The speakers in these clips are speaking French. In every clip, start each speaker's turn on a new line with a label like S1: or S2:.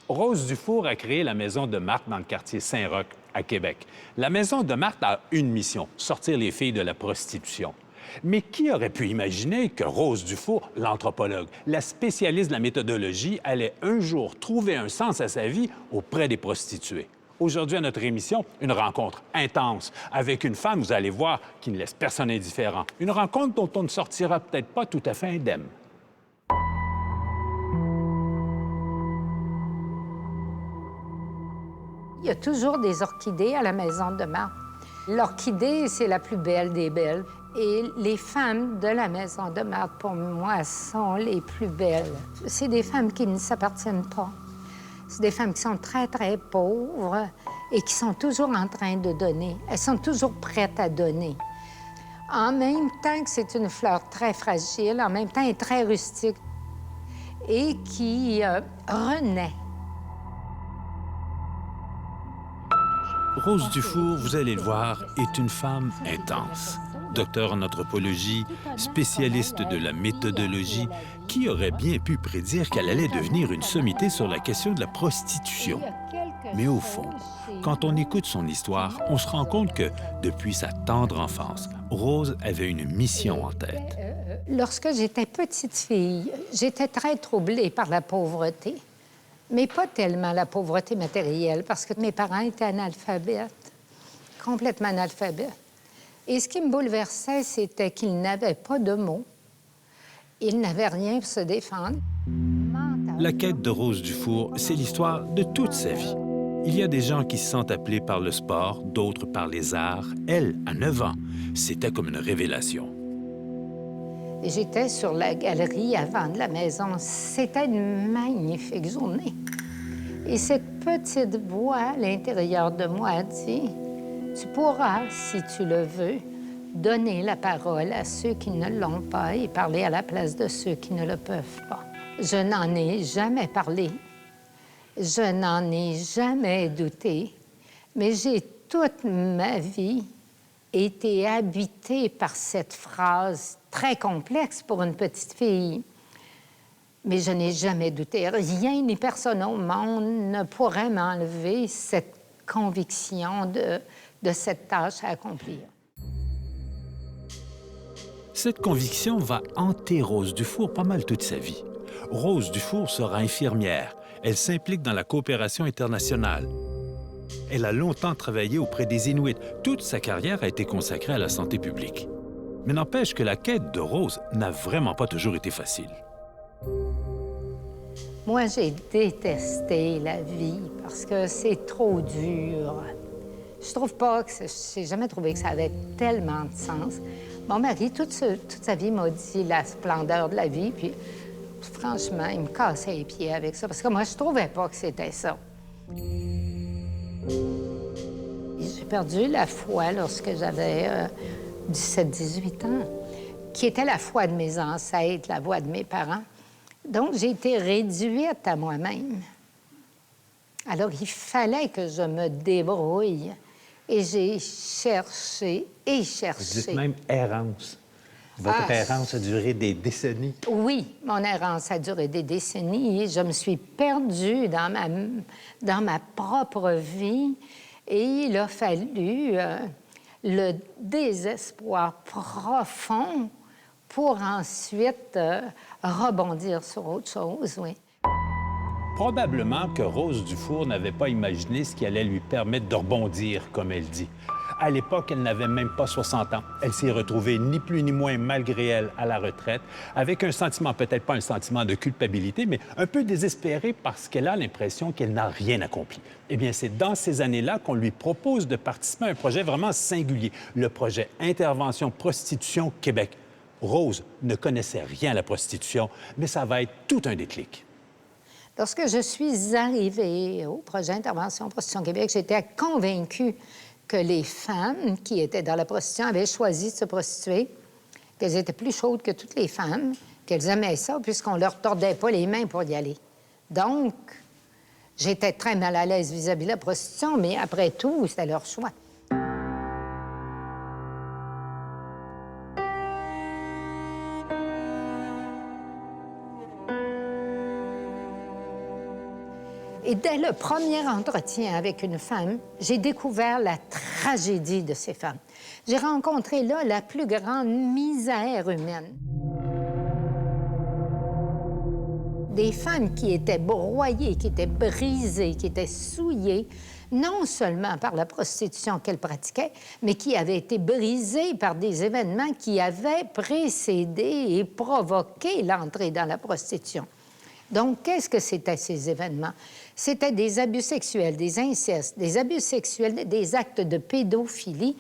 S1: Rose Dufour a créé la Maison de Marthe dans le quartier Saint-Roch, à Québec. La Maison de Marthe a une mission, sortir les filles de la prostitution. Mais qui aurait pu imaginer que Rose Dufour, l'anthropologue, la spécialiste de la méthodologie, allait un jour trouver un sens à sa vie auprès des prostituées? Aujourd'hui, à notre émission, une rencontre intense avec une femme, vous allez voir, qui ne laisse personne indifférent. Une rencontre dont on ne sortira peut-être pas tout à fait indemne.
S2: Il y a toujours des orchidées à la Maison de Marthe. L'orchidée, c'est la plus belle des belles. Et les femmes de la Maison de Marthe, pour moi, sont les plus belles. C'est des femmes qui ne s'appartiennent pas. C'est des femmes qui sont très, très pauvres et qui sont toujours en train de donner. Elles sont toujours prêtes à donner. En même temps que c'est une fleur très fragile, en même temps, elle est très rustique et qui renaît.
S3: Rose Dufour, vous allez le voir, est une femme intense. Docteur en anthropologie, spécialiste de la méthodologie, qui aurait bien pu prédire qu'elle allait devenir une sommité sur la question de la prostitution. Mais au fond, quand on écoute son histoire, on se rend compte que, depuis sa tendre enfance, Rose avait une mission en tête.
S2: Lorsque j'étais petite fille, j'étais très troublée par la pauvreté. Mais pas tellement la pauvreté matérielle, parce que mes parents étaient analphabètes, complètement analphabètes. Et ce qui me bouleversait, c'était qu'ils n'avaient pas de mots. Ils n'avaient rien pour se défendre.
S3: La quête de Rose Dufour, c'est l'histoire de toute sa vie. Il y a des gens qui se sentent appelés par le sport, d'autres par les arts. Elle, à 9 ans, c'était comme une révélation.
S2: J'étais sur la galerie avant de la maison. C'était une magnifique journée. Et cette petite voix à l'intérieur de moi a dit, « Tu pourras, si tu le veux, donner la parole à ceux qui ne l'ont pas et parler à la place de ceux qui ne le peuvent pas. » Je n'en ai jamais parlé. Je n'en ai jamais douté. Mais j'ai toute ma vie été habitée par cette phrase très complexe pour une petite fille. Mais je n'ai jamais douté. Rien ni personne au monde ne pourrait m'enlever cette conviction de cette tâche à accomplir.
S3: Cette conviction va hanter Rose Dufour pas mal toute sa vie. Rose Dufour sera infirmière. Elle s'implique dans la coopération internationale. Elle a longtemps travaillé auprès des Inuits. Toute sa carrière a été consacrée à la santé publique. Mais n'empêche que la quête de Rose n'a vraiment pas toujours été facile.
S2: Moi, j'ai détesté la vie parce que c'est trop dur. Je trouve pas que... J'ai jamais trouvé que ça avait tellement de sens. Mon mari, toute sa vie, m'a dit la splendeur de la vie, puis franchement, il me cassait les pieds avec ça, parce que moi, je trouvais pas que c'était ça. J'ai perdu la foi lorsque j'avais 17-18 ans, qui était la foi de mes ancêtres, la voix de mes parents. Donc, j'ai été réduite à moi-même. Alors, il fallait que je me débrouille. Et j'ai cherché et cherché.
S1: Vous dites même errance. Votre errance a duré des décennies.
S2: Oui, mon errance a duré des décennies. Je me suis perdue dans ma propre vie. Et il a fallu le désespoir profond pour ensuite rebondir sur autre chose, oui.
S1: Probablement que Rose Dufour n'avait pas imaginé ce qui allait lui permettre de rebondir, comme elle dit. À l'époque, elle n'avait même pas 60 ans. Elle s'est retrouvée ni plus ni moins malgré elle à la retraite, avec un sentiment, peut-être pas un sentiment de culpabilité, mais un peu désespéré parce qu'elle a l'impression qu'elle n'a rien accompli. Eh bien, c'est dans ces années-là qu'on lui propose de participer à un projet vraiment singulier, le projet Intervention Prostitution Québec. Rose ne connaissait rien à la prostitution, mais ça va être tout un déclic.
S2: Lorsque je suis arrivée au projet Intervention Prostitution Québec, j'étais convaincue que les femmes qui étaient dans la prostitution avaient choisi de se prostituer, qu'elles étaient plus chaudes que toutes les femmes, qu'elles aimaient ça, puisqu'on leur tordait pas les mains pour y aller. Donc, j'étais très mal à l'aise vis-à-vis de la prostitution, mais après tout, c'était leur choix. Et dès le premier entretien avec une femme, j'ai découvert la tragédie de ces femmes. J'ai rencontré là la plus grande misère humaine. Des femmes qui étaient broyées, qui étaient brisées, qui étaient souillées, non seulement par la prostitution qu'elles pratiquaient, mais qui avaient été brisées par des événements qui avaient précédé et provoqué l'entrée dans la prostitution. Donc, qu'est-ce que c'était ces événements? C'était des abus sexuels, des incestes, des abus sexuels, des actes de pédophilie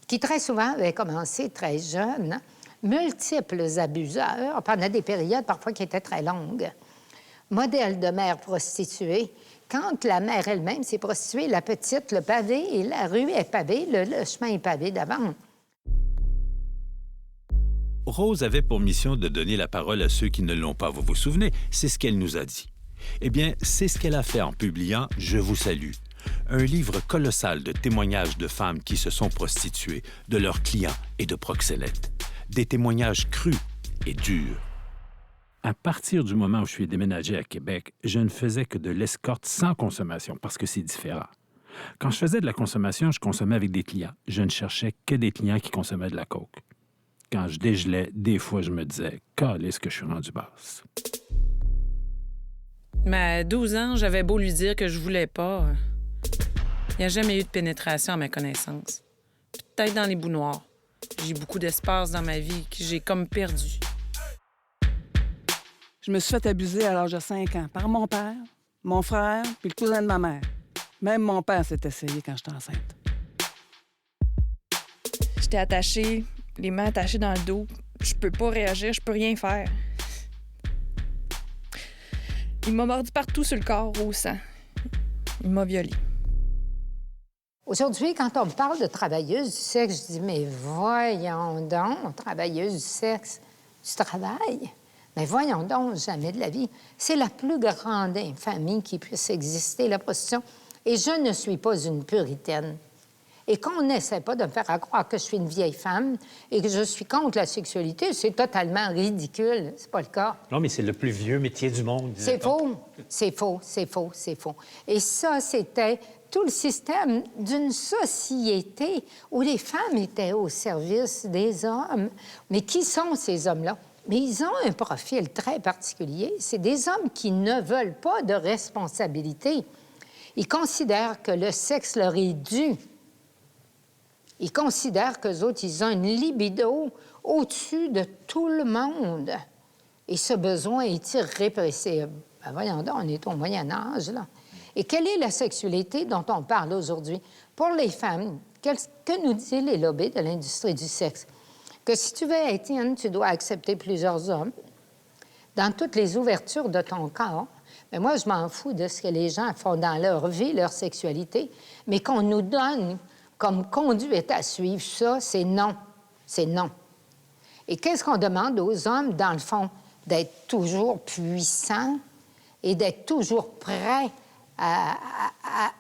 S2: qui très souvent avaient commencé très jeunes, multiples abuseurs pendant des périodes parfois qui étaient très longues. Modèle de mère prostituée. Quand la mère elle-même s'est prostituée, la petite, le pavé, et la rue est pavée, le chemin est pavé d'avant.
S3: Rose avait pour mission de donner la parole à ceux qui ne l'ont pas, vous vous souvenez? C'est ce qu'elle nous a dit. Eh bien, c'est ce qu'elle a fait en publiant « Je vous salue », un livre colossal de témoignages de femmes qui se sont prostituées, de leurs clients et de proxénètes. Des témoignages crus et durs. À partir du moment où je suis déménagé à Québec, je ne faisais que de l'escorte sans consommation, parce que c'est différent. Quand je faisais de la consommation, je consommais avec des clients. Je ne cherchais que des clients qui consommaient de la coke. Quand je dégelais, des fois, je me disais « Calisse que je suis rendu basse ».
S4: Mais à 12 ans, j'avais beau lui dire que je voulais pas. Il n'y a jamais eu de pénétration à ma connaissance. Peut-être dans les bouts noirs. J'ai beaucoup d'espace dans ma vie que j'ai comme perdu.
S5: Je me suis fait abuser à l'âge de 5 ans par mon père, mon frère puis le cousin de ma mère. Même mon père s'est essayé quand j'étais enceinte.
S6: J'étais attachée, les mains attachées dans le dos. Je peux pas réagir, je peux rien faire. Il m'a mordu partout sur le corps, au sang. Il m'a violée.
S2: Aujourd'hui, quand on me parle de travailleuse du sexe, je dis, mais voyons donc, travailleuse du sexe, du travail. Mais voyons donc, jamais de la vie. C'est la plus grande infamie qui puisse exister, la prostitution. Et je ne suis pas une puritaine. Et qu'on n'essaie pas de me faire croire que je suis une vieille femme et que je suis contre la sexualité, c'est totalement ridicule. C'est pas le cas.
S1: Non, mais c'est le plus vieux métier du monde.
S2: C'est faux. C'est faux, c'est faux, c'est faux. Et ça, c'était tout le système d'une société où les femmes étaient au service des hommes. Mais qui sont ces hommes-là? Mais ils ont un profil très particulier. C'est des hommes qui ne veulent pas de responsabilité. Ils considèrent que le sexe leur est dû. Ils considèrent qu'eux autres, ils ont une libido au-dessus de tout le monde. Et ce besoin est irrépressible. Ben voyons donc, on est au Moyen Âge, là. Et quelle est la sexualité dont on parle aujourd'hui? Pour les femmes, que nous disent les lobbies de l'industrie du sexe? Que si tu veux être in, tu dois accepter plusieurs hommes dans toutes les ouvertures de ton corps. Mais moi, je m'en fous de ce que les gens font dans leur vie, leur sexualité, mais qu'on nous donne comme conduite à suivre ça, c'est non. C'est non. Et qu'est-ce qu'on demande aux hommes, dans le fond? D'être toujours puissants et d'être toujours prêts à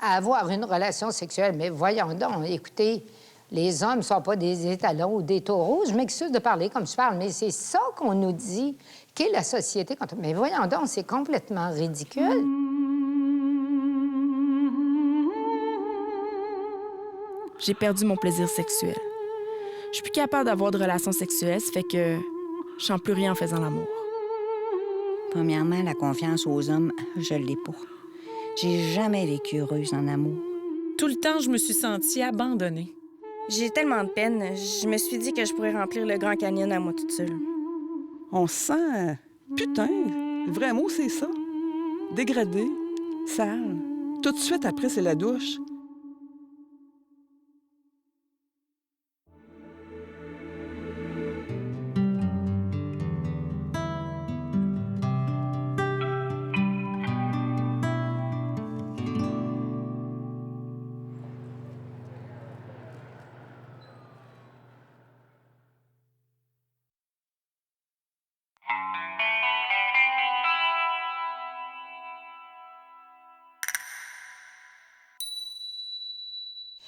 S2: avoir une relation sexuelle. Mais voyons donc, écoutez, les hommes ne sont pas des étalons ou des taureaux. Je m'excuse de parler comme je parle, mais c'est ça qu'on nous dit qu'est la société. Mais voyons donc, c'est complètement ridicule.
S6: J'ai perdu mon plaisir sexuel. Je suis plus capable d'avoir de relations sexuelles, ça fait que je sens plus rien en faisant l'amour.
S7: Premièrement, la confiance aux hommes, je l'ai pas. J'ai jamais vécu heureuse en amour.
S4: Tout le temps, je me suis sentie abandonnée.
S6: J'ai tellement de peine, je me suis dit que je pourrais remplir le Grand Canyon à moi toute seule.
S5: On se sent... Putain, le vrai mot, c'est ça. Dégradé, sale. Tout de suite après, c'est la douche.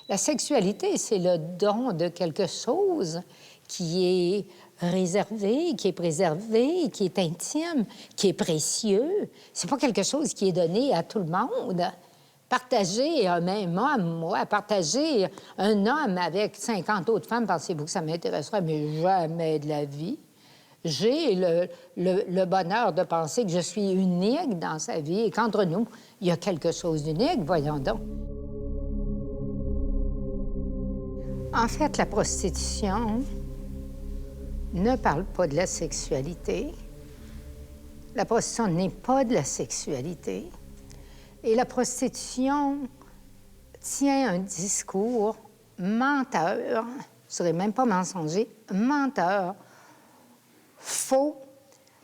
S2: La sexualité, c'est le don de quelque chose qui est réservé, qui est préservé, qui est intime, qui est précieux. C'est pas quelque chose qui est donné à tout le monde. Partager un même homme, moi, partager un homme avec 50 autres femmes, pensez-vous que ça m'intéresserait? Mais jamais de la vie. J'ai le bonheur de penser que je suis unique dans sa vie et qu'entre nous, il y a quelque chose d'unique, voyons donc. En fait, la prostitution ne parle pas de la sexualité. La prostitution n'est pas de la sexualité. Et la prostitution tient un discours menteur, je ne dirais même pas mensonger, menteur, faux,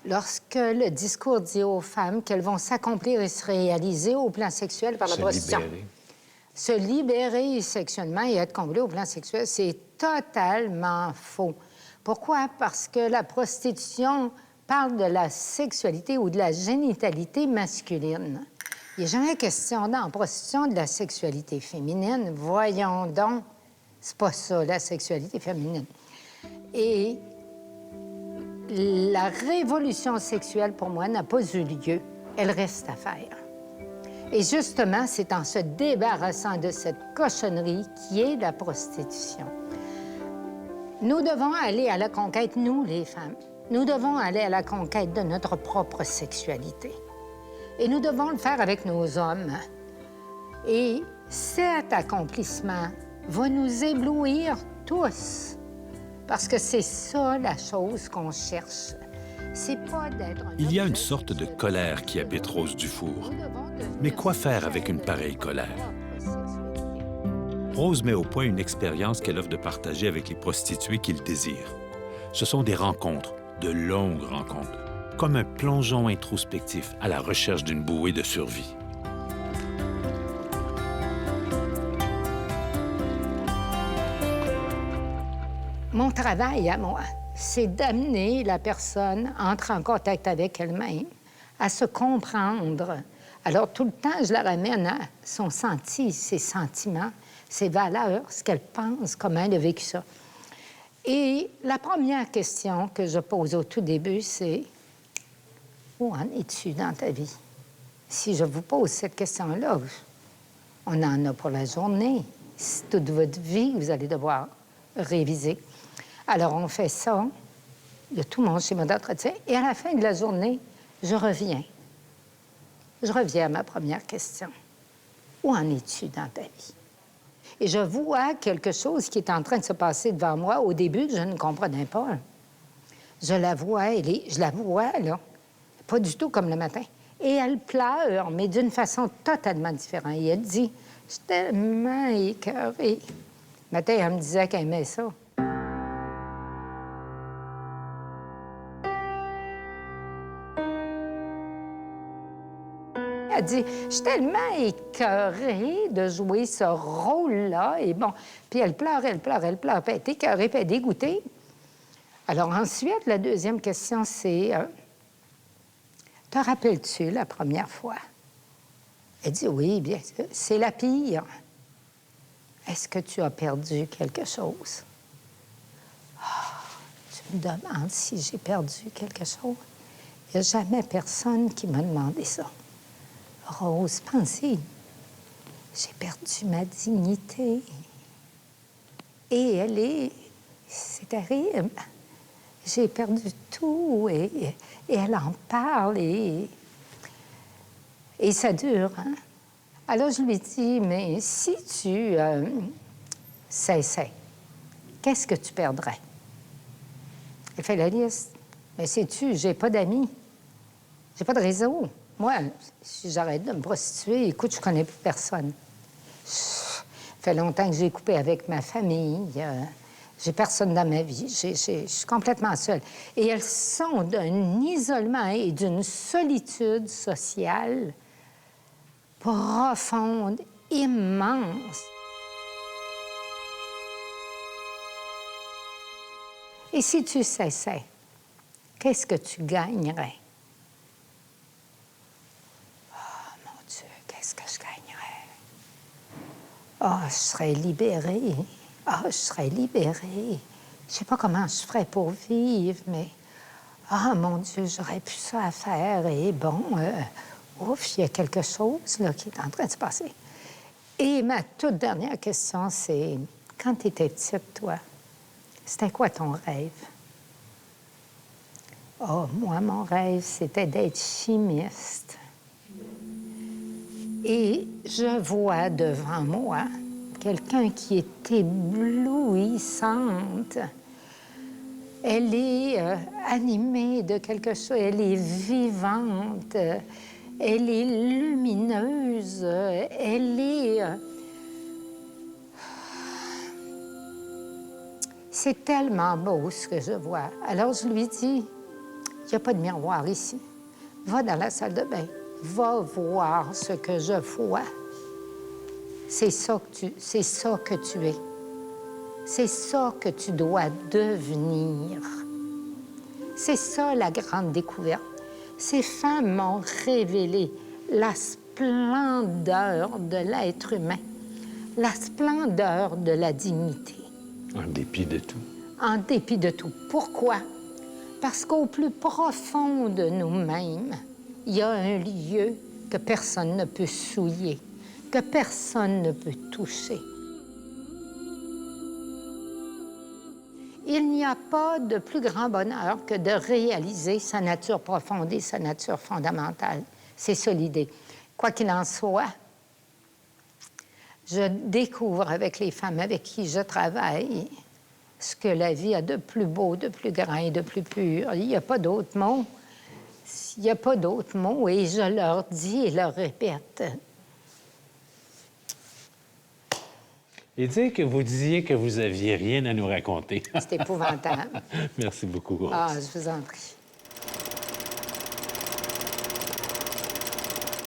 S2: lorsque le discours dit aux femmes qu'elles vont s'accomplir et se réaliser au plan sexuel par la prostitution.
S1: Libérer.
S2: Se libérer sexuellement et être comblé au plan sexuel, c'est totalement faux. Pourquoi? Parce que la prostitution parle de la sexualité ou de la génitalité masculine. Il n'y a jamais question dans la prostitution de la sexualité féminine. Voyons donc, c'est pas ça, la sexualité féminine. Et la révolution sexuelle, pour moi, n'a pas eu lieu. Elle reste à faire. Et justement, c'est en se débarrassant de cette cochonnerie qui est la prostitution. Nous devons aller à la conquête, nous, les femmes. Nous devons aller à la conquête de notre propre sexualité. Et nous devons le faire avec nos hommes. Et cet accomplissement va nous éblouir tous. Parce que c'est ça la chose qu'on cherche. C'est pas d'être un
S3: Il y a une
S2: objet
S3: sorte de
S2: sexuel.
S3: colère qui habite Rose Dufour.
S2: Nous devons devenir
S3: Mais quoi faire avec une pareille colère?
S2: notre sexualité.
S3: Rose met au point une expérience qu'elle offre de partager avec les prostituées qu'il désire. Ce sont des rencontres, de longues rencontres, comme un plongeon introspectif à la recherche d'une bouée de survie.
S2: Mon travail à moi, c'est d'amener la personne à entrer en contact avec elle-même, à se comprendre. Alors, tout le temps, je la ramène à son senti, ses sentiments, ses valeurs, ce qu'elle pense, comment elle a vécu ça. Et la première question que je pose au tout début, c'est « Où en es-tu dans ta vie? » Si je vous pose cette question-là, on en a pour la journée. C'est toute votre vie que vous allez devoir réviser. Alors, on fait ça. Il y a tout mon schéma d'entretien. Et à la fin de la journée, je reviens. Je reviens à ma première question. Où en es-tu dans ta vie? Et je vois quelque chose qui est en train de se passer devant moi. Au début, je ne comprenais pas. Je la vois, je la vois, là, pas du tout comme le matin. Et elle pleure, mais d'une façon totalement différente. Et elle dit, « Je suis tellement écœurée. » Le matin, elle me disait qu'elle aimait ça. Elle dit, je suis tellement écœurée de jouer ce rôle-là. Et bon, puis elle pleure, elle pleure, elle pleure, puis elle est écœurée, puis elle est dégoûtée. Alors ensuite, la deuxième question, c'est, te rappelles-tu la première fois? Elle dit, oui, bien sûr, c'est la pire. Est-ce que tu as perdu quelque chose? Ah, tu me demandes si j'ai perdu quelque chose? Il n'y a jamais personne qui m'a demandé ça. Rose, pensez, j'ai perdu ma dignité. Et c'est terrible. J'ai perdu tout et elle en parle et ça dure. Hein? Alors je lui dis, mais si tu cessais, qu'est-ce que tu perdrais? Elle fait la liste. Mais sais-tu, j'ai pas d'amis. J'ai pas de réseau. Moi, si j'arrête de me prostituer, écoute, je connais plus personne. Ça fait longtemps que j'ai coupé avec ma famille. J'ai personne dans ma vie. Je suis complètement seule. Et elles sont d'un isolement et d'une solitude sociale profonde, immense. Et si tu cessais, qu'est-ce que tu gagnerais? Qu'est-ce que je gagnerais? Ah, je serais libérée. Ah, je serais libérée. Je sais pas comment je ferais pour vivre, mais... Ah, mon Dieu, j'aurais plus ça à faire. Et bon, ouf, il y a quelque chose là, qui est en train de se passer. Et ma toute dernière question, c'est... Quand tu étais petite, toi, c'était quoi ton rêve? Oh, moi, mon rêve, c'était d'être chimiste. Et je vois devant moi quelqu'un qui est éblouissante. Elle est animée de quelque chose, elle est vivante, elle est lumineuse, elle est... C'est tellement beau ce que je vois. Alors je lui dis, il n'y a pas de miroir ici. Va dans la salle de bain, va voir ce que je vois. C'est ça que tu es. C'est ça que tu dois devenir. C'est ça la grande découverte. Ces femmes m'ont révélé la splendeur de l'être humain, la splendeur de la dignité.
S1: En dépit de tout.
S2: En dépit de tout. Pourquoi? Parce qu'au plus profond de nous-mêmes, il y a un lieu que personne ne peut souiller, que personne ne peut toucher. Il n'y a pas de plus grand bonheur que de réaliser sa nature profonde et sa nature fondamentale. C'est ça l'idée. Quoi qu'il en soit, je découvre avec les femmes avec qui je travaille ce que la vie a de plus beau, de plus grand et de plus pur. Il n'y a pas d'autres mots. Il n'y a pas d'autres mots et je leur dis et leur répète.
S1: Et dire que vous disiez que vous aviez rien à nous raconter.
S2: C'est épouvantable.
S1: Merci beaucoup, Rose.
S2: Ah, je vous en prie.